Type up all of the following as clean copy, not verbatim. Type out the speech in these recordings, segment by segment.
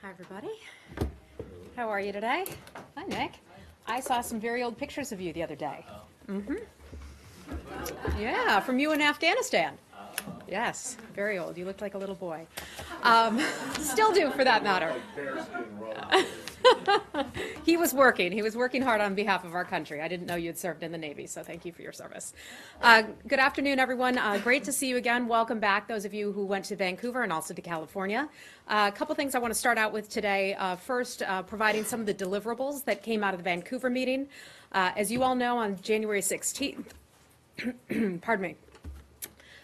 Hi, everybody. How are you today? Hi, Nick. I saw some very old pictures of you the other day. Yeah, from you in Afghanistan. Yes, very old. You looked like a little boy. Still do, for that matter. He was working. He was working hard on behalf of our country. I didn't know you had served in the Navy, so thank you for your service. Good afternoon, everyone. Great to see you again. Welcome back, those of you who went to Vancouver and also to California. A couple things I want to start out with today. First, providing some of the deliverables that came out of the Vancouver meeting. As you all know, on January 16th, pardon me,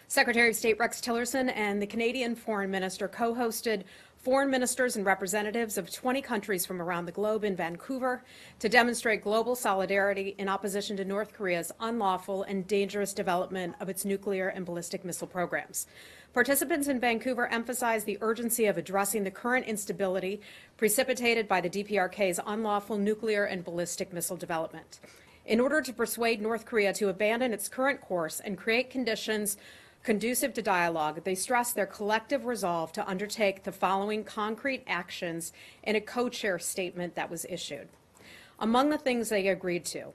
Secretary of State Rex Tillerson and the Canadian Foreign Minister co-hosted foreign ministers and representatives of 20 countries from around the globe in Vancouver to demonstrate global solidarity in opposition to North Korea's unlawful and dangerous development of its nuclear and ballistic missile programs. Participants in Vancouver emphasized the urgency of addressing the current instability precipitated by the DPRK's unlawful nuclear and ballistic missile development. In order to persuade North Korea to abandon its current course and create conditions conducive to dialogue, they stressed their collective resolve to undertake the following concrete actions in a co-chair statement that was issued. Among the things they agreed to: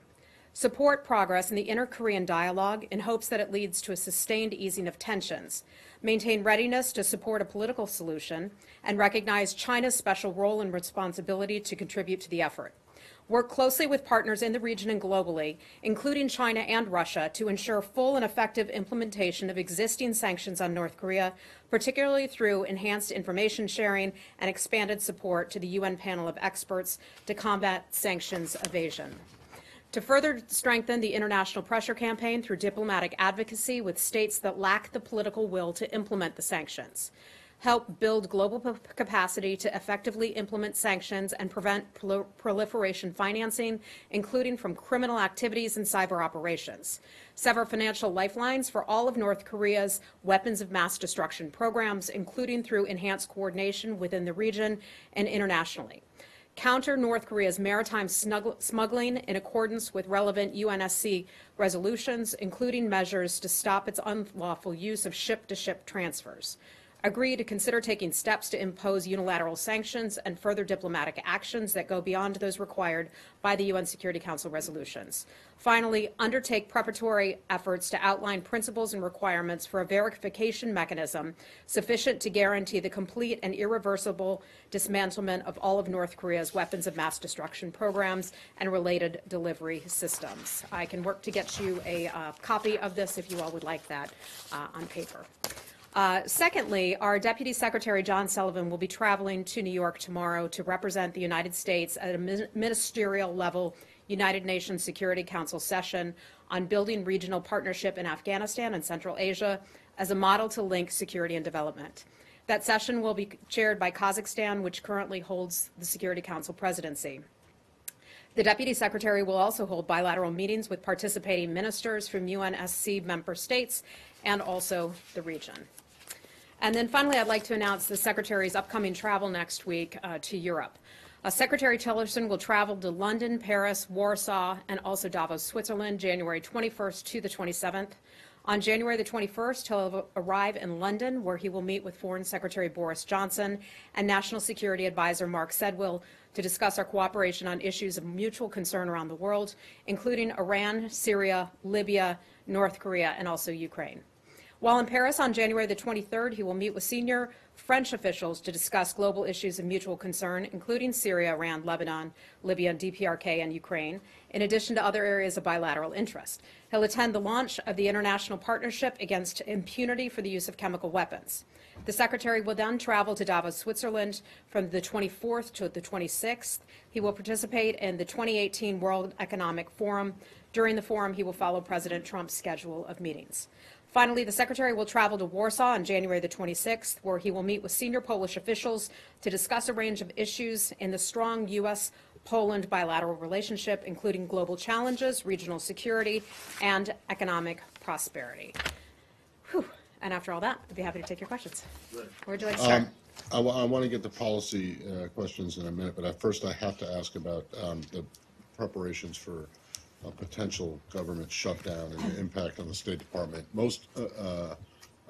support progress in the inter-Korean dialogue in hopes that it leads to a sustained easing of tensions, maintain readiness to support a political solution, and recognize China's special role and responsibility to contribute to the effort. Work closely with partners in the region and globally, including China and Russia, to ensure full and effective implementation of existing sanctions on North Korea, particularly through enhanced information sharing and expanded support to the UN panel of experts to combat sanctions evasion. To further strengthen the international pressure campaign through diplomatic advocacy with states that lack the political will to implement the sanctions. Help build global capacity to effectively implement sanctions and prevent proliferation financing, including from criminal activities and cyber operations. Sever financial lifelines for all of North Korea's weapons of mass destruction programs, including through enhanced coordination within the region and internationally. Counter North Korea's maritime smuggling in accordance with relevant UNSC resolutions, including measures to stop its unlawful use of ship-to-ship transfers. Agree to consider taking steps to impose unilateral sanctions and further diplomatic actions that go beyond those required by the UN Security Council resolutions. Finally, undertake preparatory efforts to outline principles and requirements for a verification mechanism sufficient to guarantee the complete and irreversible dismantlement of all of North Korea's weapons of mass destruction programs and related delivery systems. I can work to get you a copy of this if you all would like that on paper. Secondly, our Deputy Secretary John Sullivan will be traveling to New York tomorrow to represent the United States at a ministerial level United Nations Security Council session on building regional partnership in Afghanistan and Central Asia as a model to link security and development. That session will be chaired by Kazakhstan, which currently holds the Security Council presidency. The Deputy Secretary will also hold bilateral meetings with participating ministers from UNSC member states and also the region. And then finally, I'd like to announce the Secretary's upcoming travel next week to Europe. Secretary Tillerson will travel to London, Paris, Warsaw, and also Davos, Switzerland, January 21st to the 27th. On January the 21st, he'll arrive in London, where he will meet with Foreign Secretary Boris Johnson and National Security Advisor Mark Sedwill to discuss our cooperation on issues of mutual concern around the world, including Iran, Syria, Libya, North Korea, and also Ukraine. While in Paris on January the 23rd, he will meet with senior French officials to discuss global issues of mutual concern, including Syria, Iran, Lebanon, Libya, and DPRK, and Ukraine, in addition to other areas of bilateral interest. He'll attend the launch of the International Partnership Against Impunity for the Use of Chemical Weapons. The Secretary will then travel to Davos, Switzerland from the 24th to the 26th. He will participate in the 2018 World Economic Forum. During the forum, he will follow President Trump's schedule of meetings. Finally, the Secretary will travel to Warsaw on January the 26th, where he will meet with senior Polish officials to discuss a range of issues in the strong U.S.-Poland bilateral relationship, including global challenges, regional security, and economic prosperity. Whew. And after all that, I'd be happy to take your questions. Where would you like to start? I want to get the policy questions in a minute, but first I have to ask about the preparations for a potential government shutdown and the impact on the State Department. Most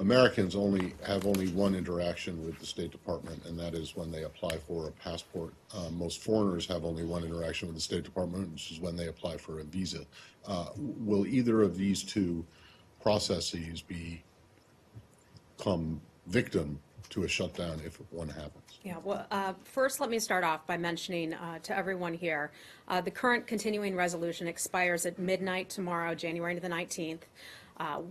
Americans have only one interaction with the State Department, and that is when they apply for a passport. Most foreigners have only one interaction with the State Department, which is when they apply for a visa. Will either of these two processes become victim to a shutdown if one happens? Yeah, well, first let me start off by mentioning to everyone here, the current continuing resolution expires at midnight tomorrow, January the 19th.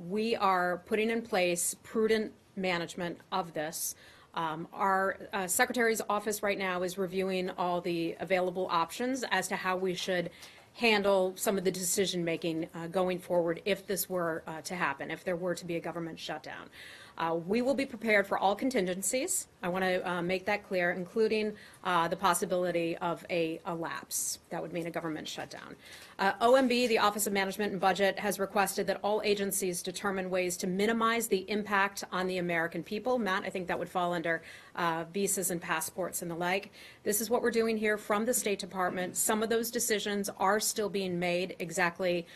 We are putting in place prudent management of this. Our Secretary's office right now is reviewing all the available options as to how we should handle some of the decision-making going forward if this were to happen, if there were to be a government shutdown. We will be prepared for all contingencies. I want to make that clear, including the possibility of a lapse. That would mean a government shutdown. OMB, the Office of Management and Budget, has requested that all agencies determine ways to minimize the impact on the American people. Matt, I think that would fall under visas and passports and the like. This is what we're doing here from the State Department. Some of those decisions are still being made, exactly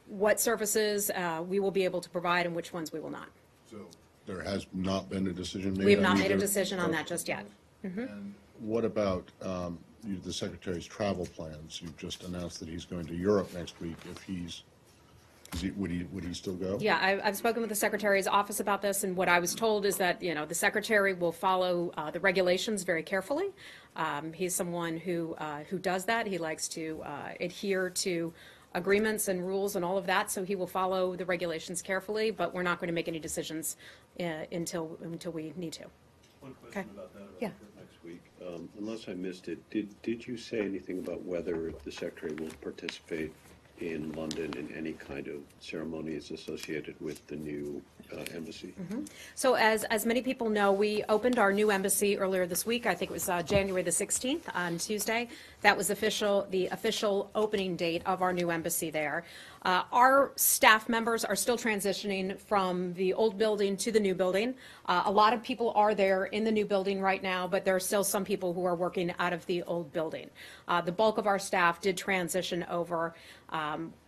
what services we will be able to provide and which ones we will not. So there has not been a decision made? We have not made a decision on that just yet. And what about the Secretary's travel plans? You've just announced that he's going to Europe next week. Would he still go? Yeah, I've spoken with the Secretary's office about this, and what I was told is that, the Secretary will follow the regulations very carefully. He's someone who does that. He likes to adhere to agreements and rules and all of that, so he will follow the regulations carefully, but we're not going to make any decisions until we need to. One question about that, Yeah. next week. Unless I missed it, did you say anything about whether the Secretary will participate in London in any kind of ceremonies associated with the new embassy? So as many people know, we opened our new embassy earlier this week. I think it was January the 16th on Tuesday. That was the official opening date of our new embassy there. Our staff members are still transitioning from the old building to the new building. A lot of people are there in the new building right now, but there are still some people who are working out of the old building. The bulk of our staff did transition over.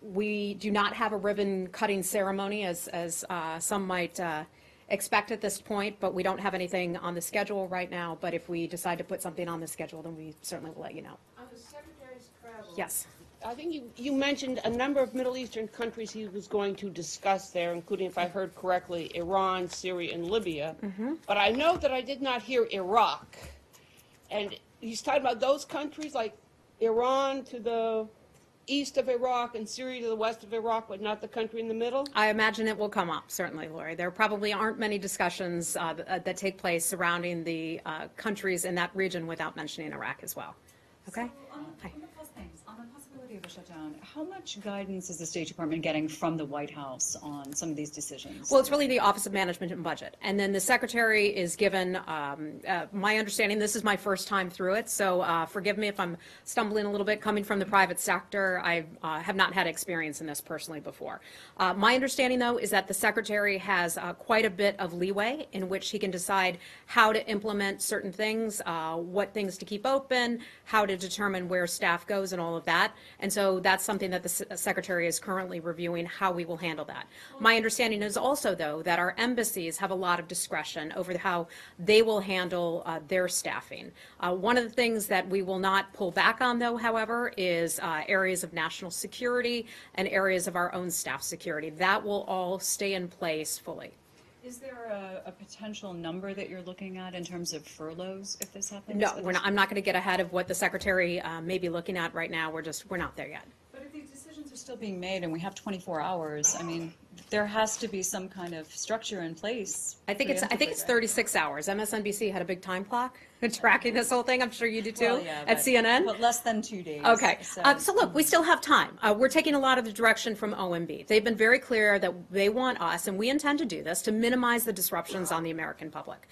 We do not have a ribbon cutting ceremony as some might expect at this point, but we don't have anything on the schedule right now. But if we decide to put something on the schedule, then we certainly will let you know. On the Secretary's travel. Yes. I think you mentioned a number of Middle Eastern countries he was going to discuss there, including, if I heard correctly, Iran, Syria, and Libya. But I know that I did not hear Iraq. And he's talking about those countries, like Iran to the east of Iraq and Syria to the west of Iraq, but not the country in the middle? I imagine it will come up, certainly, Lori. There probably aren't many discussions that take place surrounding the countries in that region without mentioning Iraq as well. Okay? So on the possibility of a shutdown, how much guidance is the State Department getting from the White House on some of these decisions? Well, it's really the Office of Management and Budget. And then the Secretary is given, my understanding, this is my first time through it, so forgive me if I'm stumbling a little bit. Coming from the private sector, I have not had experience in this personally before. My understanding, though, is that the Secretary has quite a bit of leeway in which he can decide how to implement certain things, what things to keep open, how to determine where staff goes and all of that. And so that's something that the Secretary is currently reviewing, how we will handle that. My understanding is also, though, that our embassies have a lot of discretion over how they will handle their staffing. One of the things that we will not pull back on, though, however, is areas of national security and areas of our own staff security. That will all stay in place fully. Is there a potential number that you're looking at in terms of furloughs if this happens? No, I'm not going to get ahead of what the Secretary may be looking at right now. We're not there yet. But if these decisions are still being made and we have 24 hours, I mean, there has to be some kind of structure in place. I think it's 36 hours. MSNBC had a big time clock tracking this whole thing. I'm sure you do too, Well, yeah, at CNN. But less than 2 days. Okay, so look, we still have time. We're taking a lot of the direction from OMB. They've been very clear that they want us, and we intend to do this, to minimize the disruptions on the American public.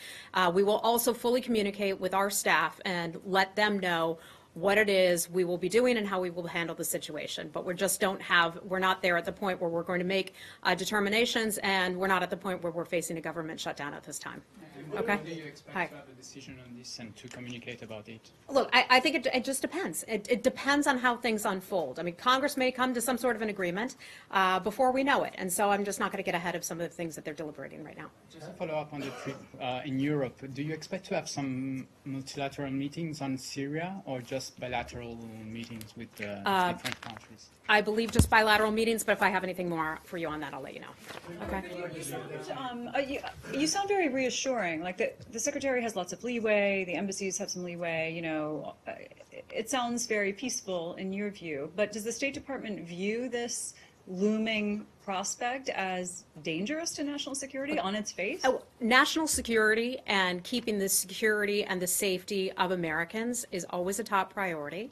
We will also fully communicate with our staff and let them know what it is we will be doing and how we will handle the situation. But we're not there at the point where we're going to make determinations, and we're not at the point where we're facing a government shutdown at this time. Okay? When do you expect Hi. to have a decision on this and to communicate about it? Look, I think it just depends. It depends on how things unfold. I mean, Congress may come to some sort of an agreement before we know it, and so I'm just not going to get ahead of some of the things that they're deliberating right now. Just to follow up on the trip in Europe, do you expect to have some multilateral meetings on Syria or just bilateral meetings with different countries? I believe just bilateral meetings, but if I have anything more for you on that, I'll let you know. Okay? You sound very reassuring, like the secretary has lots of leeway, the embassies have some leeway, you know, it sounds very peaceful in your view, but does the State Department view this looming prospect as dangerous to national security on its face? National security and keeping the security and the safety of Americans is always a top priority.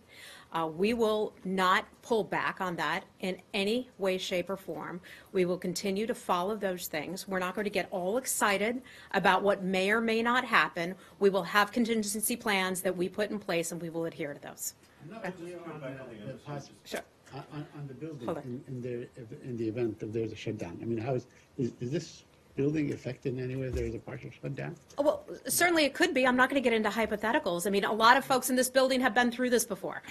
We will not pull back on that in any way, shape, or form. We will continue to follow those things. We're not going to get all excited about what may or may not happen. We will have contingency plans that we put in place, and we will adhere to those. I'm not clear on the Sure. on the building Hold on. in the event that there's a shutdown. I mean, how is this building affected in any way if there's a partial shutdown? Well, certainly it could be. I'm not going to get into hypotheticals. I mean, a lot of folks in this building have been through this before.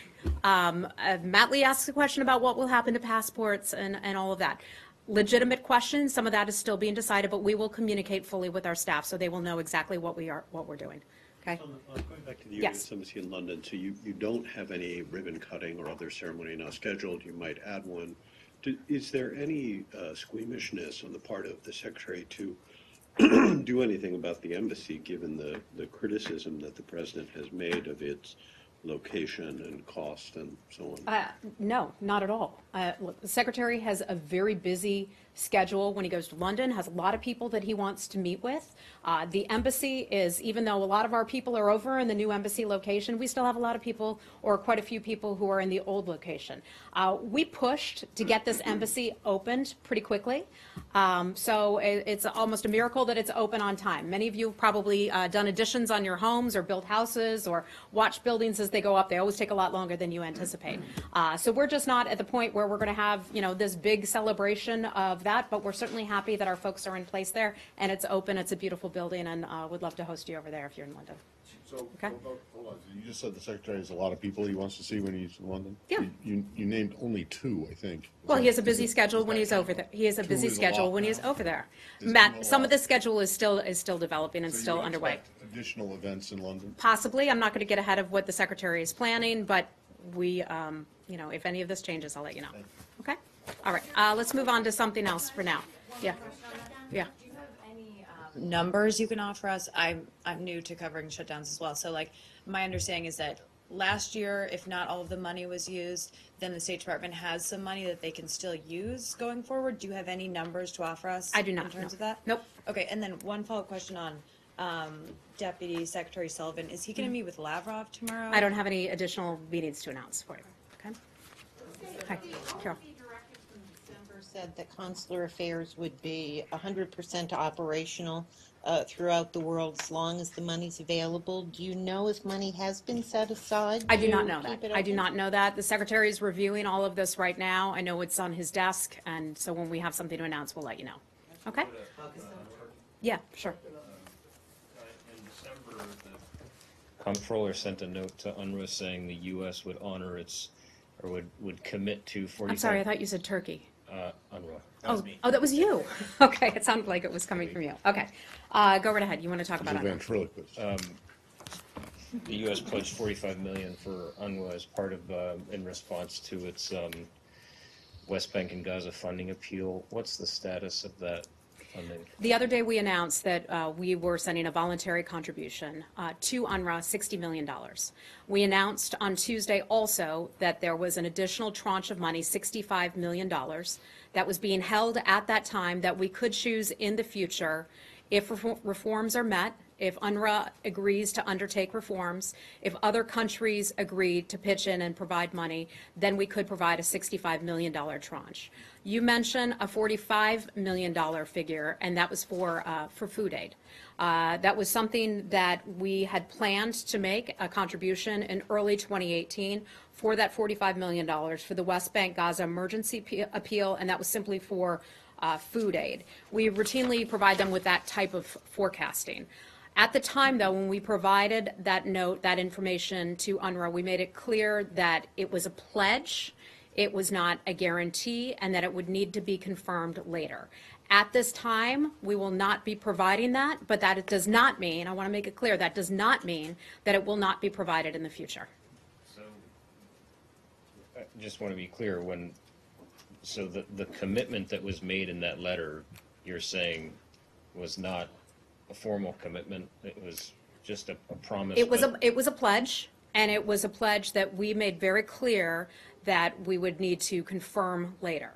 Matt Lee asked a question about what will happen to passports and all of that. Legitimate question. Some of that is still being decided, but we will communicate fully with our staff so they will know exactly what we're doing. Okay? Going back to the Yes. U.S. Embassy in London, so you don't have any ribbon cutting or other ceremony now scheduled, you might add one. Is there any squeamishness on the part of the Secretary to do anything about the embassy, given the criticism that the President has made of its location and cost and so on? No, not at all. Look, the Secretary has a very busy schedule when he goes to London, has a lot of people that he wants to meet with. The embassy is, even though a lot of our people are over in the new embassy location, we still have a lot of people, or quite a few people, who are in the old location. We pushed to get this embassy opened pretty quickly, so it's almost a miracle that it's open on time. Many of you have probably done additions on your homes or built houses or watched buildings as they go up. They always take a lot longer than you anticipate. So we're just not at the point where we're going to have, you know, this big celebration of that, but we're certainly happy that our folks are in place there, and it's open. It's a beautiful building, and would love to host you over there if you're in London. So, Okay. hold on. You just said the Secretary has a lot of people he wants to see when he's in London? Yeah. You named only two, I think. Well, he has a busy schedule when he's over there. He has a busy schedule when he's over there. Matt, some of the schedule is still developing and still underway. Additional events in London? Possibly. I'm not going to get ahead of what the Secretary is planning, but we, you know, if any of this changes, I'll let you know. Okay? All right. Let's move on to something else for now. Yeah. Yeah. Do you have any numbers you can offer us? I'm new to covering shutdowns as well. So like my understanding is that last year, if not all of the money was used, then the State Department has some money that they can still use going forward. Do you have any numbers to offer us? I do not, in terms no. of that? Nope. Okay, and then one follow-up question on Deputy Secretary Sullivan. Is he going to meet with Lavrov tomorrow? I don't have any additional meetings to announce for you. Okay? Hi, Carol. Said that consular affairs would be 100% operational throughout the world as long as the money's available. Do you know if money has been set aside? I do to not know keep that. it I do open? not know that. The Secretary is reviewing all of this right now. I know it's on his desk, and so when we have something to announce, we'll let you know. Okay? Yeah, sure. In December, the comptroller sent a note to UNRWA saying the U.S. would honor its, or would commit to 45. I'm sorry, I thought you said Turkey. UNRWA. Oh, that was you. Okay, it sounded like it was coming from you. Okay, go right ahead. You want to talk about He's a it? ventriloquist. The U.S. pledged $45 million for UNRWA as part of, in response to its West Bank and Gaza funding appeal. What's the status of that funding? The other day, we announced that we were sending a voluntary contribution to UNRWA, $60 million. We announced on Tuesday also that there was an additional tranche of money, $65 million, that was being held at that time that we could choose in the future if reforms are met, if UNRWA agrees to undertake reforms, if other countries agree to pitch in and provide money, then we could provide a $65 million tranche. You mentioned a $45 million figure, and that was for food aid. That was something that we had planned to make a contribution in early 2018 for that $45 million for the West Bank Gaza emergency appeal, and that was simply for food aid. We routinely provide them with that type of forecasting. At the time, though, when we provided that note, that information to UNRWA, we made it clear that it was a pledge, it was not a guarantee, and that it would need to be confirmed later. At this time, we will not be providing that, but that it does not mean, I want to make it clear, that does not mean that it will not be provided in the future. So, I just want to be clear, so the commitment that was made in that letter, you're saying, was not a formal commitment, it was just a promise? It was a pledge, and it was a pledge that we made very clear that we would need to confirm later.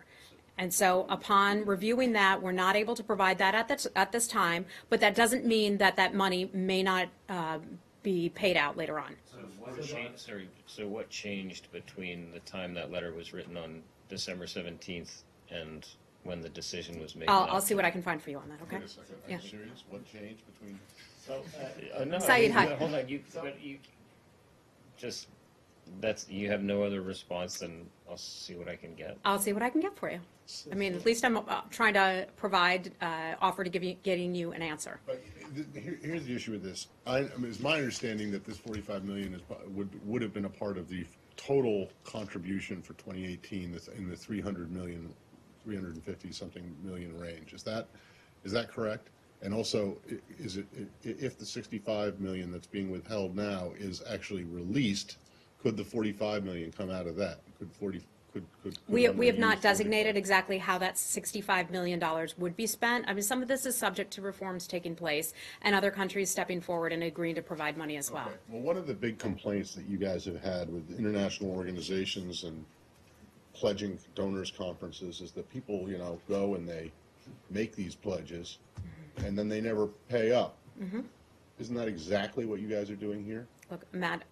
And so upon reviewing that, we're not able to provide that at this time, but that doesn't mean that that money may not be paid out later on. So what changed between the time that letter was written on December 17th and when the decision was made? I'll see what I can find for you on that, okay? Wait a second, are Yeah. you serious? What changed between? No, Syed, hi. hold on, you have no other response, then I'll see what I can get. I'll see what I can get for you. I mean, at least I'm trying to provide, offer to getting you an answer. But here's the issue with this. I mean, it's my understanding that this 45 million would have been a part of the total contribution for 2018 that's in the 300 million, 350 something million range. Is that correct? And also, is it, if the 65 million that's being withheld now is actually released, could the 45 million come out of that? We have not designated exactly how that $65 million would be spent. I mean, some of this is subject to reforms taking place and other countries stepping forward and agreeing to provide money as well. Okay. Well, one of the big complaints that you guys have had with international organizations and pledging donors conferences is that people, go and they make these pledges and then they never pay up. Mm-hmm. Isn't that exactly what you guys are doing here? Look, Matt,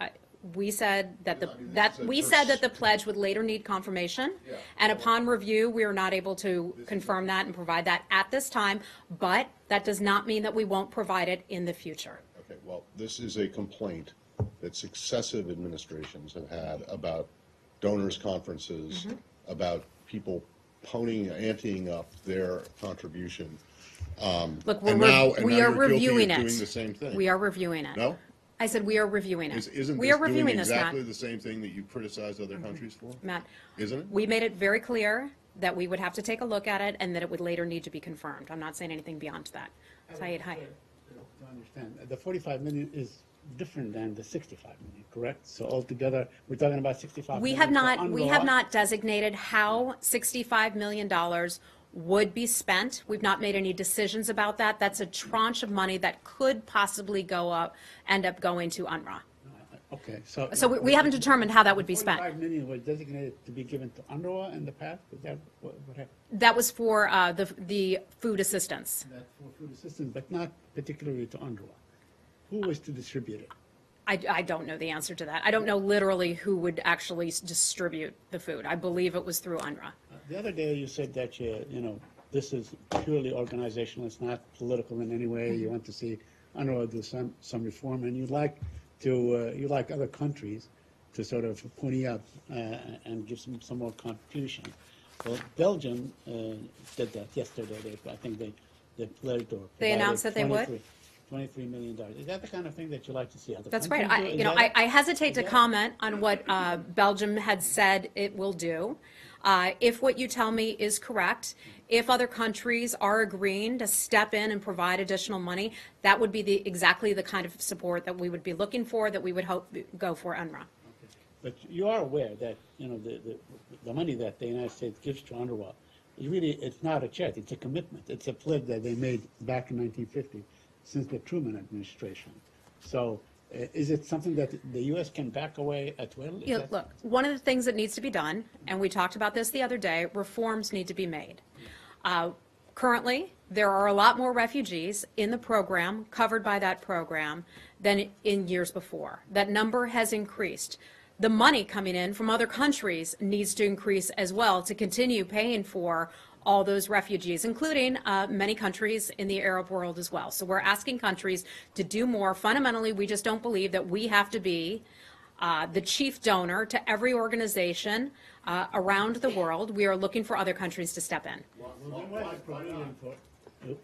we said that the pledge would later need confirmation, Yeah. and upon review, we are not able to confirm that and provide that at this time, but that does not mean that we won't provide it in the future. Okay, well, this is a complaint that successive administrations have had about donors conferences, about people anteing up their contribution. Look, and we are now you're guilty of reviewing it. doing the same thing. We are reviewing it. No? I said we are reviewing it. Isn't we this are reviewing doing this, exactly Matt. the same thing that you criticize other countries for? Matt, Isn't it? we made it very clear that we would have to take a look at it and that it would later need to be confirmed. I'm not saying anything beyond that. Syed, hi. To understand, the 45 million is different than the 65 million, correct? So altogether, we're talking about 65 We million. have not designated how $65 million would be spent. We've not made any decisions about that. That's a tranche of money that could possibly end up going to UNRWA. Okay, So we haven't determined how that would be spent. 45 million was designated to be given to UNRWA in the past? Is that what happened? That was for the food assistance. That for food assistance, but not particularly to UNRWA. Who was to distribute it? I don't know the answer to that. I don't know literally who would actually distribute the food. I believe it was through UNRWA. The other day you said that this is purely organizational, it's not political in any way. You want to see UNRWA do some reform, and you like other countries to sort of pony up and give some more contribution. Well, Belgium did that yesterday. I think they pledged or They announced that they would? $23 million. Is that the kind of thing that you like to see other That's countries right. do? I hesitate to comment on what Belgium had said it will do. If what you tell me is correct, if other countries are agreeing to step in and provide additional money, that would be exactly the kind of support that we would be looking for, that we would hope go for UNRWA. But you are aware that the money that the United States gives to UNRWA, it's not a charity, it's a commitment. It's a pledge that they made back in 1950 since the Truman administration. So is it something that the U.S. can back away at will? Look, one of the things that needs to be done, and we talked about this the other day, reforms need to be made. Currently, there are a lot more refugees in the program, covered by that program, than in years before. That number has increased. The money coming in from other countries needs to increase as well to continue paying for all those refugees, including many countries in the Arab world as well. So we're asking countries to do more. Fundamentally, we just don't believe that we have to be the chief donor to every organization around the world. We are looking for other countries to step in.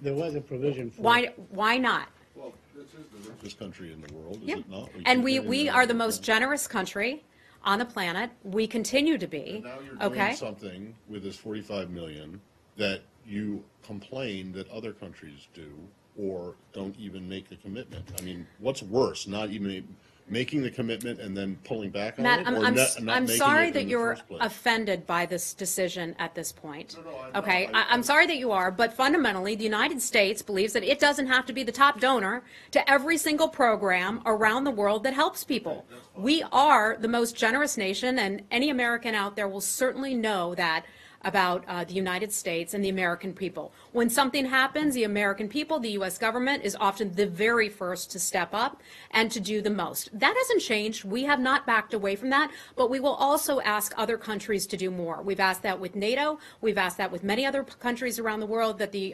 There was a provision for. Why not? Well, it's the richest country in the world, is Yep. it not? And we continue are to the have most generous country on the planet. We continue to be. And now you're doing Okay? something with this 45 million that you complain that other countries do or don't even make the commitment. I mean, what's worse, not even making the commitment and then pulling back on Matt, it? I'm, or I'm, not I'm making sorry it that in the you're first place? offended by this decision at this point. No, I'm Okay, not. I'm sorry that you are, but fundamentally, the United States believes that it doesn't have to be the top donor to every single program around the world that helps people. We are the most generous nation, and any American out there will certainly know that about the United States and the American people. When something happens, the American people, the U.S. government, is often the very first to step up and to do the most. That hasn't changed. We have not backed away from that, but we will also ask other countries to do more. We've asked that with NATO. We've asked that with many other countries around the world that the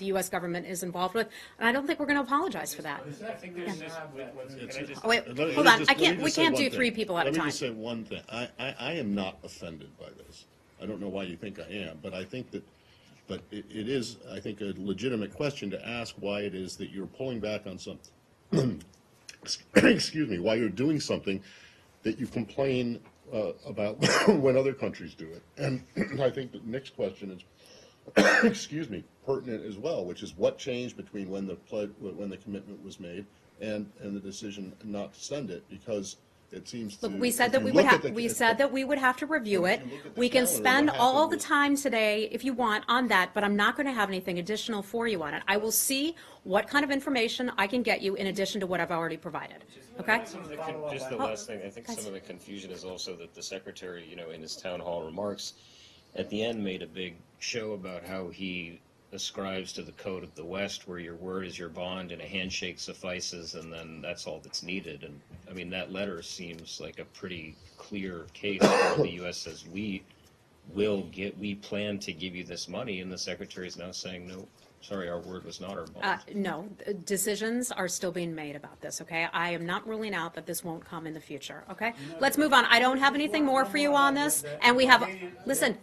U.S. government is involved with, and I don't think we're going to apologize for that. I think there's just, can I just, Oh, wait, Let me hold on. just- I let me can't. We just say can't one do thing. three people at a Let me time. just say one thing. I am not offended by this. I don't know why you think I am, but I think that, but it is, I think, a legitimate question to ask why it is that you're pulling back on something. Excuse me, why you're doing something that you complain about when other countries do it. And I think the next question is, excuse me, pertinent as well, which is what changed between when the commitment was made and the decision not to send it, because it seems to. Look, we said if that you we look would at have, the- we if said the- that we would have to review it. If you look at the We can calendar, spend what all happened the was- time today, if you want, on that, but I'm not going to have anything additional for you on it. I will see what kind of information I can get you in addition to what I've already provided, okay? some of the just the last thing, I think some of the confusion is also that the secretary, in his town hall remarks, at the end made a big show about how he ascribes to the code of the West, where your word is your bond and a handshake suffices, and then that's all that's needed. And I mean, that letter seems like a pretty clear case where the U.S. says we plan to give you this money, and the secretary is now saying no. Sorry, our word was not our bond. No, decisions are still being made about this, okay? I am not ruling out that this won't come in the future, okay? Let's move on. I don't have anything more for you on this, and we have, listen,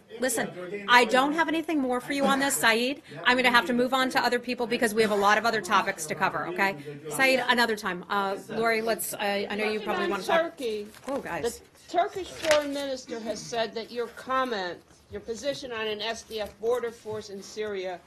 I don't have anything more for you on this, Saeed. I'm going to have to move on to other people because we have a lot of other topics to cover, okay? Saeed, another time. Lori, I know you probably want to talk. Turkey. Oh, guys. The Turkish foreign minister has said that your position on an SDF border force in Syria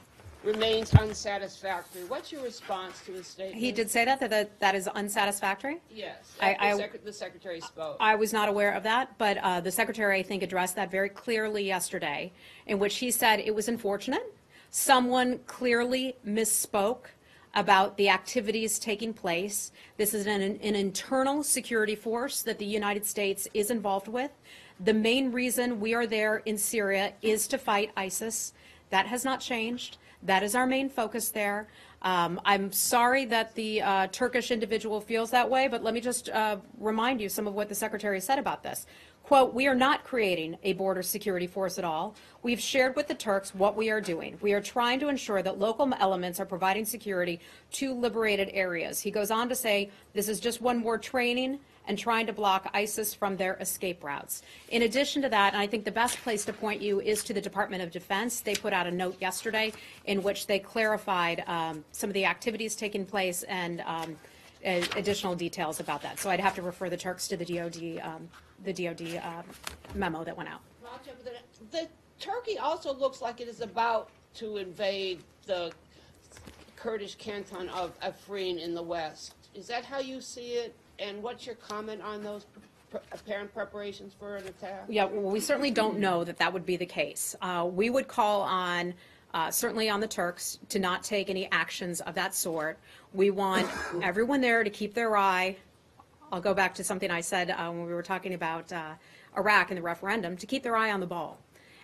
remains unsatisfactory. What's your response to his statement? He did say that is unsatisfactory? Yes. I- The secretary spoke. I was not aware of that, but the secretary, I think, addressed that very clearly yesterday, in which he said it was unfortunate. Someone clearly misspoke about the activities taking place. This is an internal security force that the United States is involved with. The main reason we are there in Syria is to fight ISIS. That has not changed. That is our main focus there. I'm sorry that the Turkish individual feels that way, but let me just remind you some of what the secretary said about this. Quote, we are not creating a border security force at all. We've shared with the Turks what we are doing. We are trying to ensure that local elements are providing security to liberated areas. He goes on to say, this is just one more training and trying to block ISIS from their escape routes. In addition to that, and I think the best place to point you is to the Department of Defense. They put out a note yesterday in which they clarified some of the activities taking place and additional details about that. So I'd have to refer the Turks to the DOD memo that went out. The Turkey also looks like it is about to invade the Kurdish canton of Afrin in the west. Is that how you see it? And what's your comment on those apparent preparations for an attack? Yeah, well, we certainly don't know that that would be the case. We would call on, certainly on the Turks, to not take any actions of that sort. We want everyone there to keep their eye. I'll go back to something I said when we were talking about Iraq and the referendum, to keep their eye on the ball.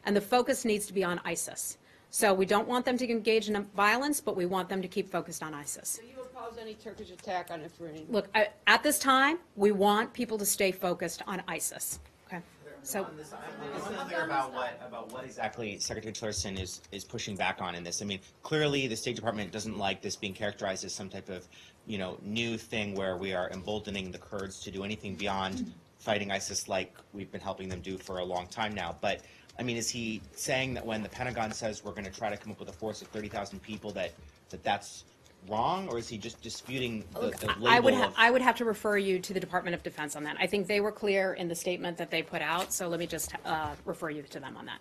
And the focus needs to be on ISIS. So we don't want them to engage in violence, but we want them to keep focused on ISIS. Do you oppose any Turkish attack on Afrin? Look, at this time, we want people to stay focused on ISIS. Okay. So It's unclear about what exactly Secretary Tillerson is pushing back on in this. I mean, clearly the State Department doesn't like this being characterized as some type of, new thing where we are emboldening the Kurds to do anything beyond fighting ISIS like we've been helping them do for a long time now. But I mean, is he saying that when the Pentagon says we're going to try to come up with a force of 30,000 people, that's wrong, or is he just disputing the I would, label of? I would have to refer you to the Department of Defense on that. I think they were clear in the statement that they put out, so let me just refer you to them on that.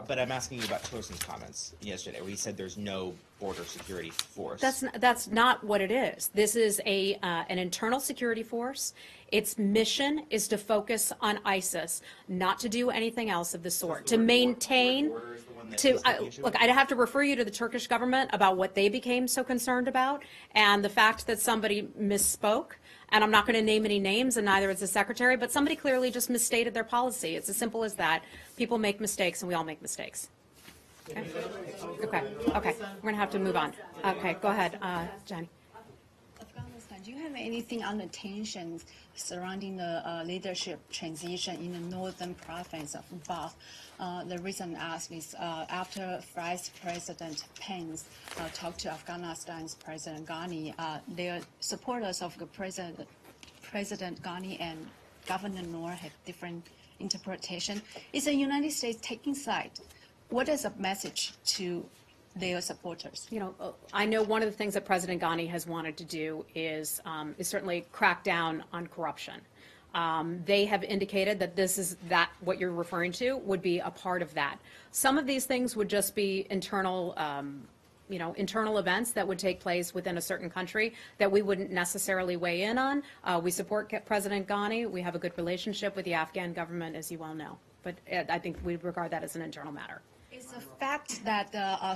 But I'm asking you about Tillerson's comments yesterday, where he said there's no border security force. That's not what it is. This is an internal security force. Its mission is to focus on ISIS, not to do anything else of the sort. To maintain, look, I'd have to refer you to the Turkish government about what they became so concerned about, and the fact that somebody misspoke. And I'm not going to name any names, and neither is the secretary, but somebody clearly just misstated their policy. It's as simple as that. People make mistakes, and we all make mistakes. Okay. We're going to have to move on. Okay, go ahead, Johnny. Afghanistan, do you have anything on the tensions surrounding the leadership transition in the northern province of Balkh? The reason I ask is after Vice President Pence talked to Afghanistan's President Ghani, their supporters of the President Ghani and Governor Noor have different interpretation. Is the United States taking side? What is a message to their supporters? You know, I know one of the things that President Ghani has wanted to do is certainly crack down on corruption. They have indicated that what you're referring to would be a part of that. Some of these things would just be internal, internal events that would take place within a certain country that we wouldn't necessarily weigh in on. We support President Ghani. We have a good relationship with the Afghan government, as you well know. But I think we regard that as an internal matter. Is the fact that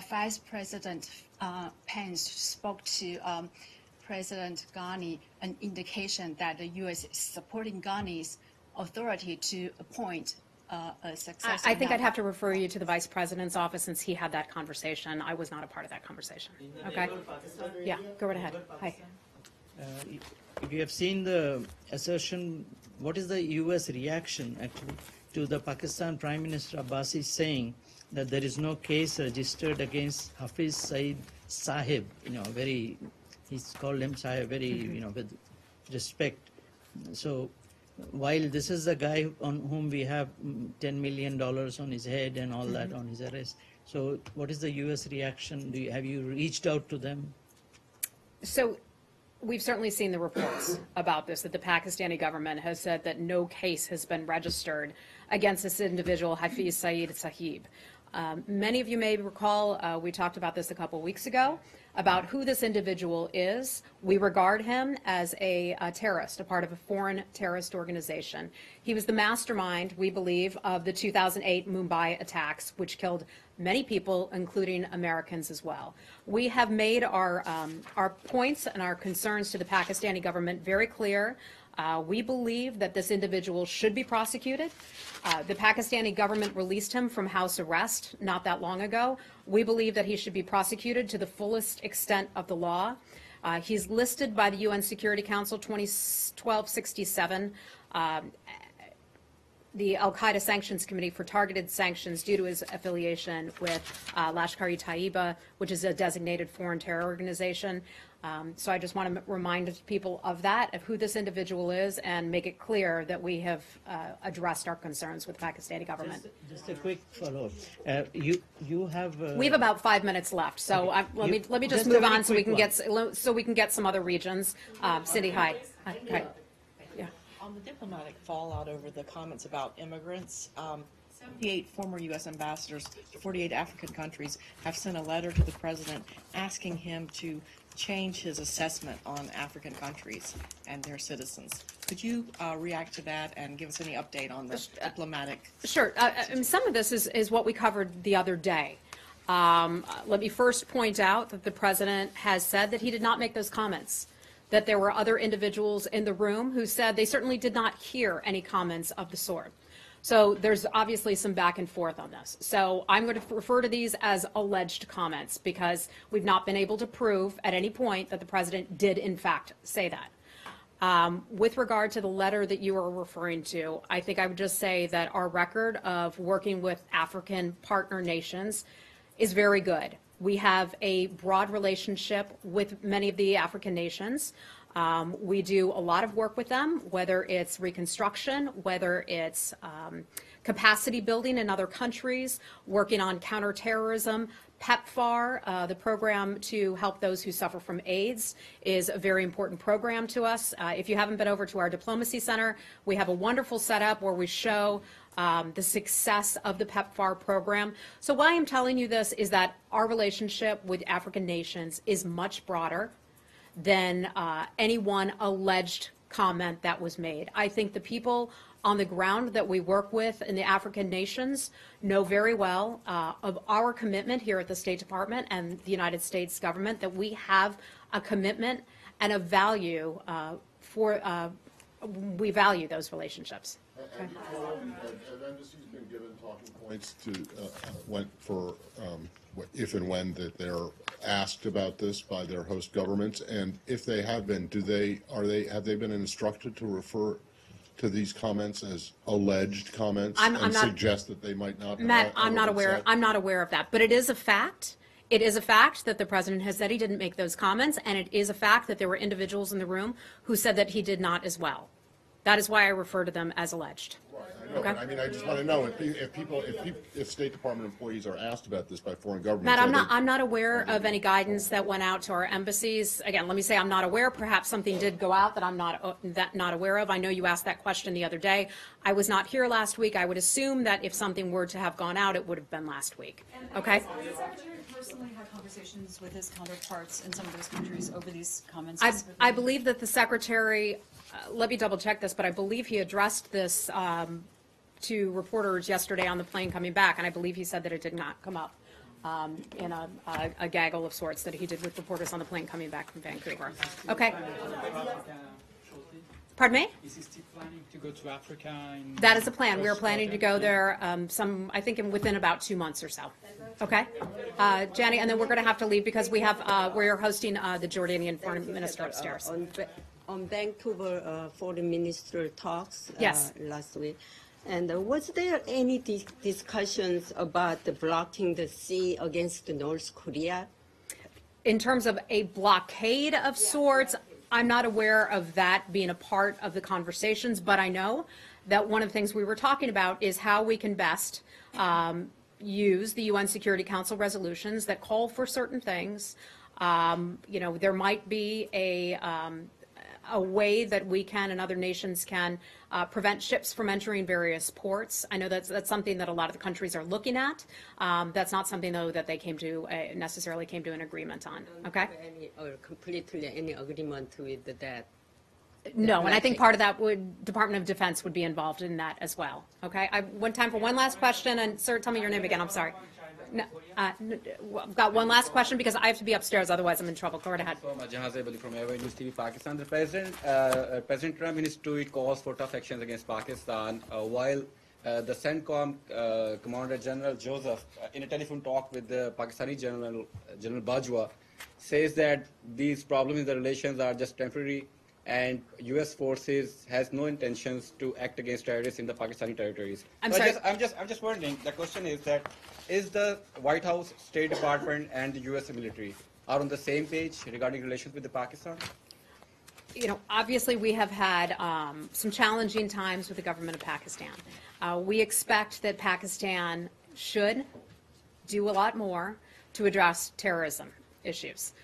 Vice President Pence spoke to President Ghani an indication that the U.S. is supporting Ghani's authority to appoint a successor? I think I'd have to refer you to the Vice President's office since he had that conversation. I was not a part of that conversation. Okay? Yeah, go right ahead. Hi. If you have seen the assertion, what is the U.S. reaction actually to the Pakistan Prime Minister Abbasi saying that there is no case registered against Hafiz Saeed Sahib, he's called him Sahib very, with respect. So while this is the guy on whom we have $10 million on his head and all that on his arrest, so what is the U.S. reaction? Have you reached out to them? So we've certainly seen the reports about this, that the Pakistani government has said that no case has been registered against this individual, Hafiz Saeed Sahib. Many of you may recall we talked about this a couple weeks ago, about who this individual is. We regard him as a terrorist, a part of a foreign terrorist organization. He was the mastermind, we believe, of the 2008 Mumbai attacks, which killed many people, including Americans as well. We have made our points and our concerns to the Pakistani government very clear. We believe that this individual should be prosecuted. The Pakistani government released him from house arrest not that long ago. We believe that he should be prosecuted to the fullest extent of the law. He's listed by the UN Security Council 1267, the Al-Qaeda Sanctions Committee, for targeted sanctions due to his affiliation with Lashkar-e-Taiba, which is a designated foreign terror organization. So I just want to remind people of that, of who this individual is, and make it clear that we have addressed our concerns with the Pakistani government. Just a quick follow-up. You have. We have about 5 minutes left, so okay. let me just move on so we can get some other regions. Cindy, hi. Hi. Yeah. On the diplomatic fallout over the comments about immigrants, 78 former U.S. ambassadors to 48 African countries have sent a letter to the president asking him to change his assessment on African countries and their citizens. Could you react to that and give us any update on the diplomatic? Sure. Some of this is what we covered the other day. Let me first point out that the president has said that he did not make those comments, that there were other individuals in the room who said they certainly did not hear any comments of the sort. So there's obviously some back and forth on this. So I'm going to refer to these as alleged comments because we've not been able to prove at any point that the president did in fact say that. With regard to the letter that you are referring to, I think I would just say that our record of working with African partner nations is very good. We have a broad relationship with many of the African nations. We do a lot of work with them, whether it's reconstruction, whether it's capacity building in other countries, working on counterterrorism. PEPFAR, the program to help those who suffer from AIDS, is a very important program to us. If you haven't been over to our Diplomacy Center, we have a wonderful setup where we show the success of the PEPFAR program. So why I'm telling you this is that our relationship with African nations is much broader than any one alleged comment that was made. I think the people on the ground that we work with in the African nations know very well of our commitment here at the State Department and the United States government, that we have a commitment and a value we value those relationships. And Embassy's been given talking points to if and when that they're asked about this by their host governments, and if they have been, have they been instructed to refer to these comments as alleged comments and suggest that they might not? Matt, I'm not aware of that, but it is a fact. It is a fact that the president has said he didn't make those comments, and it is a fact that there were individuals in the room who said that he did not as well. That is why I refer to them as alleged. Okay. I mean, I just want to know if State Department employees are asked about this by foreign governments. Matt, I'm not aware of any guidance that went out to our embassies. Again, let me say I'm not aware. Perhaps something did go out that I'm not aware of. I know you asked that question the other day. I was not here last week. I would assume that if something were to have gone out, it would have been last week. Okay. Has the Secretary personally had conversations with his counterparts in some of those countries over these comments? I believe that the Secretary, let me double check this, but I believe he addressed this to reporters yesterday on the plane coming back, and I believe he said that it did not come up in a gaggle of sorts that he did with reporters on the plane coming back from Vancouver. Okay. Pardon me? Is he still planning to go to Africa? That is a plan. We are planning to go there I think within about 2 months or so. Okay? Jenny, and then we're going to have to leave because we're hosting the Jordanian foreign minister upstairs. On Vancouver foreign minister talks Yes. last week. And was there any discussions about blocking the sea against North Korea? In terms of a blockade of sorts, I'm not aware of that being a part of the conversations, but I know that one of the things we were talking about is how we can best use the UN Security Council resolutions that call for certain things. There might be a way that we can and other nations can prevent ships from entering various ports. I know that's something that a lot of the countries are looking at. That's not something, though, that they necessarily came to an agreement on. Okay? Completely any agreement with that? No, and I think part of that Department of Defense would be involved in that as well. Okay? I have time for one last question, and sir, tell me your name again. I'm sorry. No, I've got one last question because I have to be upstairs, otherwise I'm in trouble. Go right ahead. Jahan Ali from Airway News TV, Pakistan. The President Trump in his tweet calls for tough actions against Pakistan, while the CENTCOM Commander General Joseph, in a telephone talk with the Pakistani General Bajwa, says that these problems in the relations are just temporary, and U.S. forces has no intentions to act against terrorists in the Pakistani territories. I'm just wondering. The question is that is the White House, State Department, and the U.S. military are on the same page regarding relations with the Pakistan? Obviously we have had some challenging times with the government of Pakistan. We expect that Pakistan should do a lot more to address terrorism issues.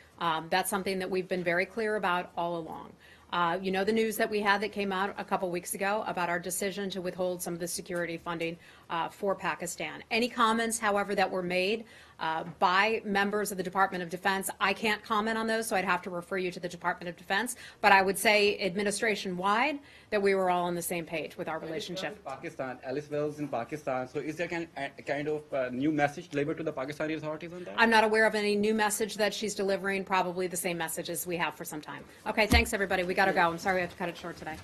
That's something that we've been very clear about all along. The news that we had that came out a couple weeks ago about our decision to withhold some of the security funding for Pakistan. Any comments, however, that were made by members of the Department of Defense, I can't comment on those, so I'd have to refer you to the Department of Defense. But I would say administration-wide that we were all on the same page with our relationship. Pakistan, Alice Wells in Pakistan. So is there a kind of new message delivered to the Pakistani authorities on that? I'm not aware of any new message that she's delivering, probably the same message as we have for some time. Okay, thanks everybody. We got to go. I'm sorry we have to cut it short today.